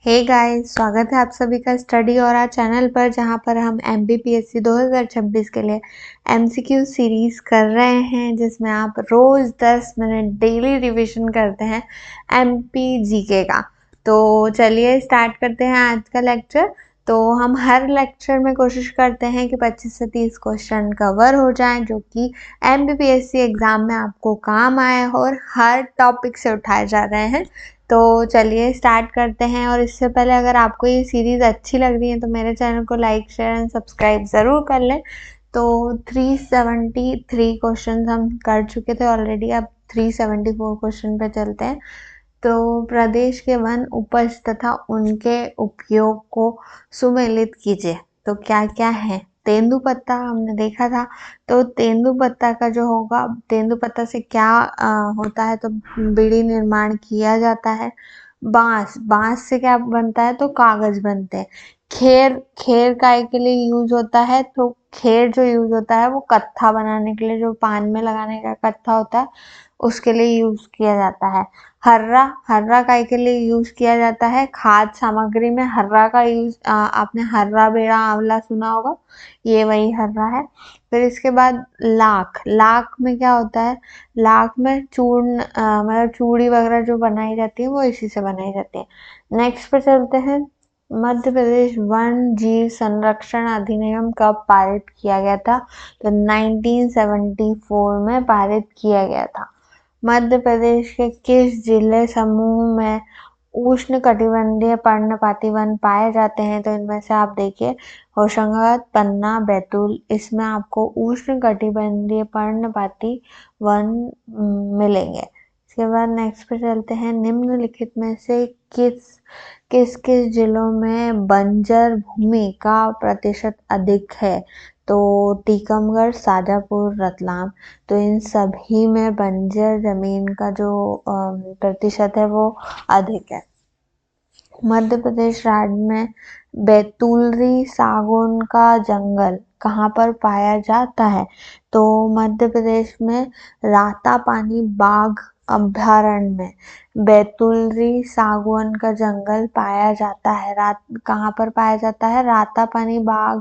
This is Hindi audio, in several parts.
हे गाइस, स्वागत है आप सभी का स्टडी और आर चैनल पर, जहां पर हम MBPSC 2026 के लिए MCQ सीरीज कर रहे हैं, जिसमें आप रोज 10 मिनट डेली रिवीजन करते हैं MPGK का। तो चलिए स्टार्ट करते हैं आज का लेक्चर। तो हम हर लेक्चर में कोशिश करते हैं कि 25 से 30 क्वेश्चन कवर हो जाएं, जो कि MBPSC एग्जाम में आपको काम आए और हर टॉपिक से उठाए जा रहे हैं। तो चलिए स्टार्ट करते हैं। और इससे पहले अगर आपको ये सीरीज़ अच्छी लग रही है तो मेरे चैनल को लाइक, शेयर एंड सब्सक्राइब ज़रूर कर लें। तो 373 क्वेश्चन हम कर चुके थे ऑलरेडी, अब 374 क्वेश्चन पे चलते हैं। तो प्रदेश के वन उपज तथा उनके उपयोग को सुमेलित कीजिए। तो क्या क्या है? तेंदुपत्ता हमने देखा था। तो तेंदुपत्ता का जो होगा, तेंदुपत्ता से क्या होता है? तो बीड़ी निर्माण किया जाता है। बांस, बांस से क्या बनता है? तो कागज बनते हैं। खेर, खेर काय के लिए यूज होता है? तो खेर जो यूज होता है वो कत्था बनाने के लिए, जो पान में लगाने का कत्था होता है उसके लिए यूज किया जाता है। हर्रा, हर्रा काय के लिए यूज किया जाता है? खाद्य सामग्री में हर्रा का यूज, आपने हर्रा बेड़ा आंवला सुना होगा, ये वही हर्रा है। फिर इसके बाद लाख, लाख में क्या होता है? लाख में चूर्ण, मतलब चूड़ी वगैरह जो बनाई जाती है वो इसी से बनाई जाती है। नेक्स्ट पे चलते हैं। मध्य प्रदेश वन जीव संरक्षण अधिनियम कब पारित किया गया था? तो 1974 में पारित किया गया था। मध्य प्रदेश के किस जिले समूह में उष्ण कटिबंधीय पर्णपाती वन पाए जाते हैं? तो इनमें से आप देखिए, होशंगाबाद, पन्ना, बैतूल, इसमें आपको उष्ण कटिबंधीय पर्णपाती वन मिलेंगे। इसके बाद नेक्स्ट पे चलते हैं। निम्नलिखित में से किस किस किस जिलों में बंजर भूमि का प्रतिशत अधिक है? तो टीकमगढ़, शाजापुर, रतलाम। तो इन सभी में बंजर जमीन का जो प्रतिशत है वो अधिक है। मध्य प्रदेश राज्य में बैतूलरी सागौन का जंगल कहाँ पर पाया जाता है? तो मध्य प्रदेश में रातापानी बाघ अभयारण्य में बैतूलरी सागौन का जंगल पाया जाता है। कहाँ पर पाया जाता है? रातापानी बाघ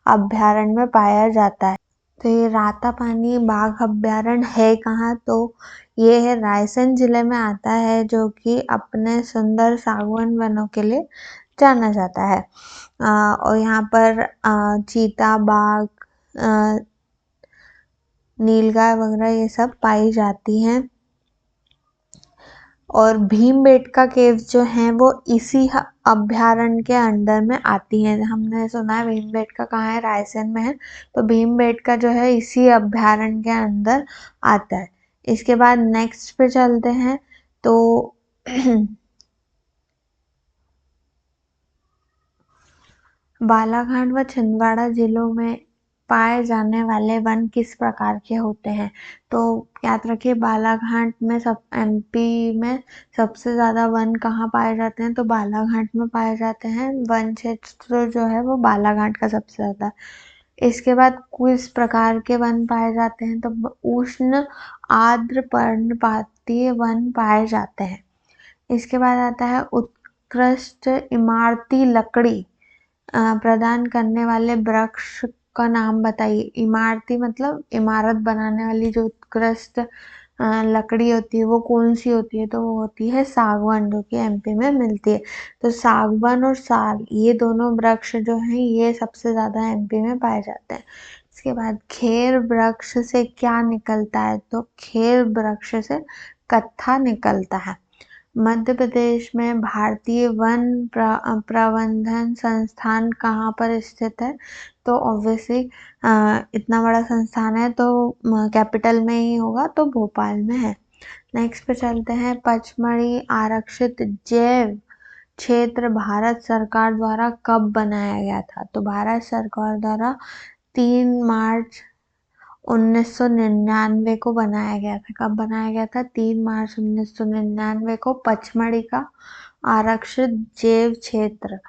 अभयारण्य में पाया जाता है। तो ये रातापानी बाघ अभयारण्य है कहाँ? तो ये है रायसेन जिले में आता है, जो कि अपने सुंदर सागवान वनों के लिए जाना जाता है। और यहाँ पर चीता, बाघ, नीलगाय वगैरह ये सब पाई जाती हैं। और भीमबेटका केव्स जो हैं वो इसी अभयारण्य के अंडर में आती हैं। हमने सुना है भीमबेटका कहाँ है? रायसेन में है। तो भीमबेटका जो है इसी अभयारण्य के अंदर आता है। इसके बाद नेक्स्ट पे चलते हैं। तो बालाघाट व छिंदवाड़ा जिलों में पाए जाने वाले वन किस प्रकार के होते हैं? तो याद रखिए, बालाघाट में MP में सबसे ज़्यादा वन कहाँ पाए जाते हैं? तो बालाघाट में पाए जाते हैं। वन क्षेत्र जो है वो बालाघाट का सबसे ज़्यादा। इसके बाद किस प्रकार के वन पाए जाते हैं? तो उष्ण आर्द्र पर्णपातीय वन पाए जाते हैं। इसके बाद आता है उत्कृष्ट इमारती लकड़ी प्रदान करने वाले वृक्ष का नाम बताइए। इमारती मतलब इमारत बनाने वाली जो उत्कृष्ट लकड़ी होती है वो कौन सी होती है? तो वो होती है सागवान, जो कि MP में मिलती है। तो सागवान और साल, ये दोनों वृक्ष जो हैं ये सबसे ज़्यादा MP में पाए जाते हैं। इसके बाद खेर वृक्ष से क्या निकलता है? तो खेर वृक्ष से कत्था निकलता है। मध्य प्रदेश में भारतीय वन प्रबंधन संस्थान कहाँ पर स्थित है? तो ऑब्वियसली इतना बड़ा संस्थान है तो कैपिटल में ही होगा, तो भोपाल में है। नेक्स्ट पे चलते हैं। पचमढ़ी आरक्षित जैव क्षेत्र भारत सरकार द्वारा कब बनाया गया था? तो भारत सरकार द्वारा 3 मार्च 1999 को बनाया गया था। कब बनाया गया था? 3 मार्च 1999 को पचमढ़ी का आरक्षित जैव क्षेत्र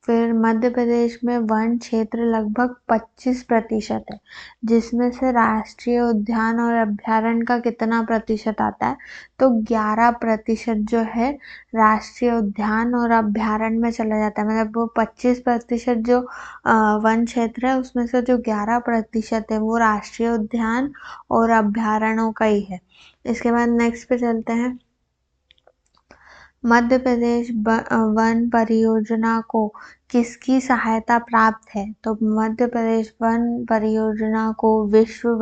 फिर मध्य प्रदेश में वन क्षेत्र लगभग 25% है, जिसमें से राष्ट्रीय उद्यान और अभयारण्य का कितना प्रतिशत आता है, तो 11% जो है राष्ट्रीय उद्यान और अभयारण्य में चला जाता है। मतलब वो 25% जो वन क्षेत्र है उसमें से जो 11% है वो राष्ट्रीय उद्यान और अभयारण्यों का ही है। इसके बाद नेक्स्ट पे चलते हैं। मध्य प्रदेश वन परियोजना को किसकी सहायता प्राप्त है, तो मध्य प्रदेश वन परियोजना को विश्व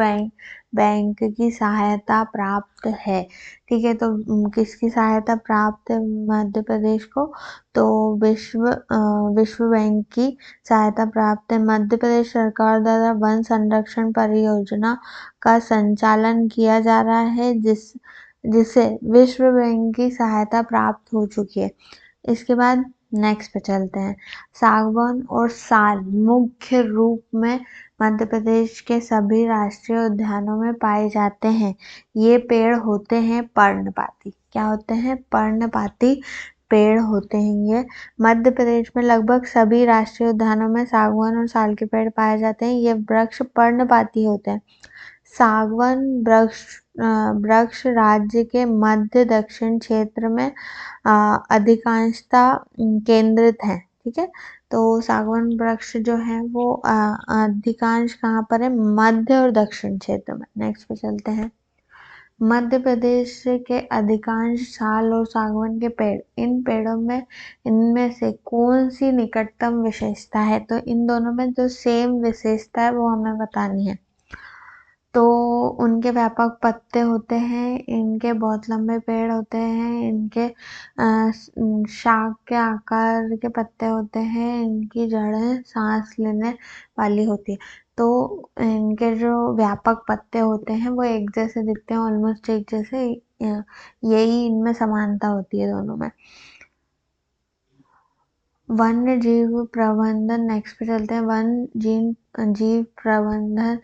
बैंक की सहायता प्राप्त है। ठीक है, तो किसकी सहायता प्राप्त है मध्य प्रदेश को, तो विश्व बैंक की सहायता प्राप्त है। मध्य प्रदेश सरकार द्वारा वन संरक्षण परियोजना का संचालन किया जा रहा है, जिसे विश्व बैंक की सहायता प्राप्त हो चुकी है। इसके बाद नेक्स्ट पे चलते हैं। सागवान और साल मुख्य रूप में मध्य प्रदेश के सभी राष्ट्रीय उद्यानों में पाए जाते हैं। ये पेड़ होते हैं पर्णपाती। क्या होते हैं? पर्णपाती पेड़ होते हैं ये। मध्य प्रदेश में लगभग सभी राष्ट्रीय उद्यानों में सागवान और साल के पेड़ पाए जाते हैं। ये वृक्ष पर्णपाती होते हैं। सागवान वृक्ष राज्य के मध्य दक्षिण क्षेत्र में अधिकांशता केंद्रित है। ठीक है, तो सागवान वृक्ष जो है वो अधिकांश कहाँ पर है? मध्य और दक्षिण क्षेत्र में। नेक्स्ट पे चलते हैं। मध्य प्रदेश के अधिकांश साल और सागवान के पेड़, इन पेड़ों में इनमें से कौन सी निकटतम विशेषता है, तो इन दोनों में जो सेम विशेषता है वो हमें बतानी है। तो उनके व्यापक पत्ते होते हैं, इनके बहुत लंबे पेड़ होते हैं, इनके शाख के आकार के पत्ते होते हैं, इनकी जड़ें सांस लेने वाली होती है। तो इनके जो व्यापक पत्ते होते हैं वो एक जैसे दिखते हैं, ऑलमोस्ट एक जैसे। यही इनमें समानता होती है दोनों में। वन्य जीव प्रबंधन, नेक्स्ट पे चलते हैं। जीव प्रबंधन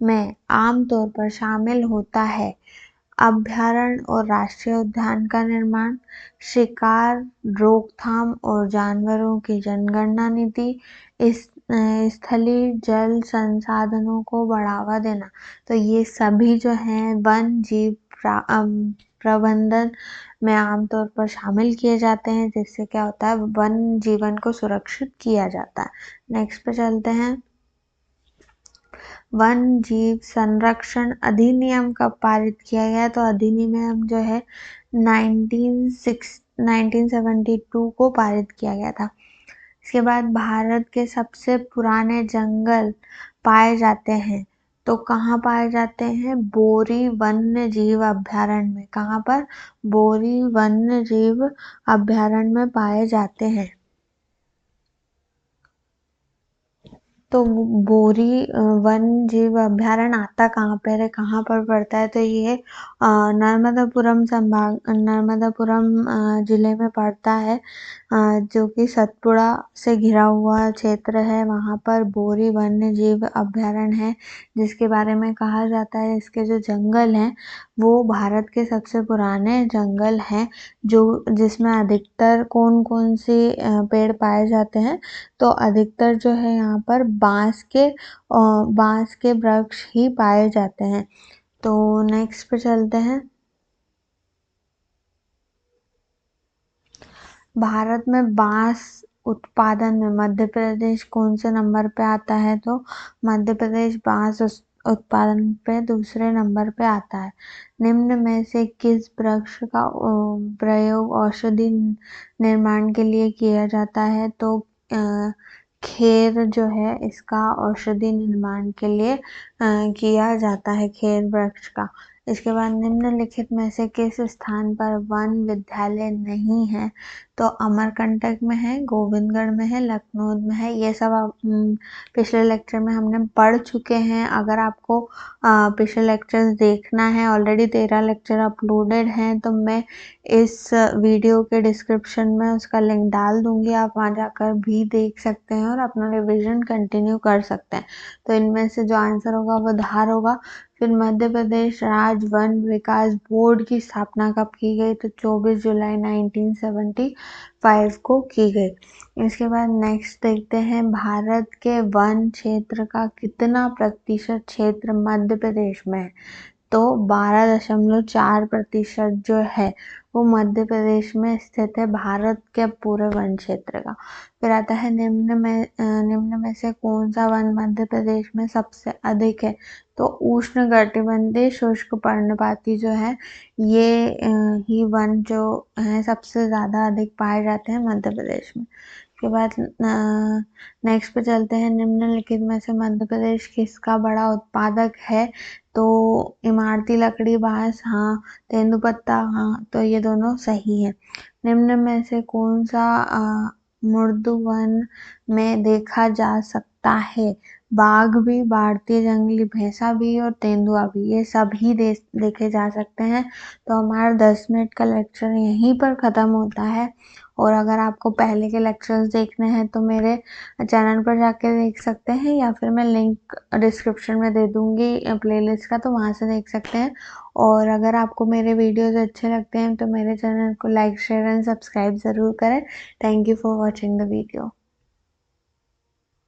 में आमतौर पर शामिल होता है अभयारण्य और राष्ट्रीय उद्यान का निर्माण, शिकार रोकथाम और जानवरों की जनगणना नीति, स्थलीय जल संसाधनों को बढ़ावा देना। तो ये सभी जो हैं वन जीव प्रबंधन में आमतौर पर शामिल किए जाते हैं, जिससे क्या होता है? वन जीवन को सुरक्षित किया जाता है। नेक्स्ट पे चलते हैं। वन जीव संरक्षण अधिनियम कब पारित किया गया, तो अधिनियम जो है 1972 को पारित किया गया था। इसके बाद भारत के सबसे पुराने जंगल पाए जाते हैं, तो कहाँ पाए जाते हैं? बोरी वन्य जीव अभयारण्य में। कहाँ पर? बोरी वन्य जीव अभयारण्य में पाए जाते हैं। तो बोरी वन्य जीव अभयारण्य आता कहाँ पर है, कहाँ पर पड़ता है, तो ये नर्मदापुरम जिले में पड़ता है, जो कि सतपुड़ा से घिरा हुआ क्षेत्र है। वहाँ पर बोरी वन्य जीव अभयारण्य है, जिसके बारे में कहा जाता है इसके जो जंगल हैं वो भारत के सबसे पुराने जंगल हैं, जिसमें अधिकतर कौन कौन से पेड़ पाए जाते हैं, तो अधिकतर जो है यहाँ पर बांस के वृक्ष ही पाए जाते हैं। तो नेक्स्ट पे चलते हैं। भारत में बांस उत्पादन में मध्य प्रदेश कौन से नंबर पे आता है, तो मध्य प्रदेश बांस उत्पादन पे दूसरे नंबर पे आता है। निम्न में से किस वृक्ष का प्रयोग औषधि निर्माण के लिए किया जाता है, तो खेर जो है इसका औषधि निर्माण के लिए किया जाता है, खेर वृक्ष का। इसके बाद निम्नलिखित में से किस स्थान पर वन विद्यालय नहीं है, तो अमरकंटक में है, गोविंदगढ़ में है, लखनऊ में है। ये सब पिछले लेक्चर में हमने पढ़ चुके हैं। अगर आपको पिछले लेक्चर्स देखना है, ऑलरेडी 13 लेक्चर अपलोडेड हैं, तो मैं इस वीडियो के डिस्क्रिप्शन में उसका लिंक डाल दूंगी, आप वहाँ जाकर भी देख सकते हैं और अपना रिवीजन कंटिन्यू कर सकते हैं। तो इनमें से जो आंसर होगा वो धार होगा। फिर मध्य प्रदेश राज्य वन विकास बोर्ड की स्थापना कब की गई? तो 24 जुलाई 1975 को की गई। इसके बाद नेक्स्ट देखते हैं, भारत के वन क्षेत्र का कितना प्रतिशत क्षेत्र मध्य प्रदेश में है? तो 12.4% जो है वो मध्य प्रदेश में स्थित है, भारत के पूरे वन क्षेत्र का। फिर आता है निम्न में से कौन सा वन मध्य प्रदेश में सबसे अधिक है? तो उष्णकटिबंधीय शुष्क पर्णपाती जो है ये ही वन जो है सबसे ज़्यादा अधिक पाए जाते हैं मध्य प्रदेश में। के बाद नेक्स्ट पे चलते हैं, निम्नलिखित में से मध्य प्रदेश किसका बड़ा उत्पादक है? तो इमारती लकड़ी बांस हाँ, तेंदुपत्ता हाँ, तो ये दोनों सही है। निम्न में से कौन सा मृदु वन में देखा जा सकता है? बाघ भी, भारतीय जंगली भैंसा भी और तेंदुआ भी, ये सभी देखे जा सकते हैं। तो हमारा 10 मिनट का लेक्चर यहीं पर ख़त्म होता है। और अगर आपको पहले के लेक्चर्स देखने हैं तो मेरे चैनल पर जाके देख सकते हैं, या फिर मैं लिंक डिस्क्रिप्शन में दे दूँगी प्लेलिस्ट का, तो वहाँ से देख सकते हैं। और अगर आपको मेरे वीडियोज़ अच्छे लगते हैं तो मेरे चैनल को लाइक शेयर एंड सब्सक्राइब ज़रूर करें। Thank you for watching the video.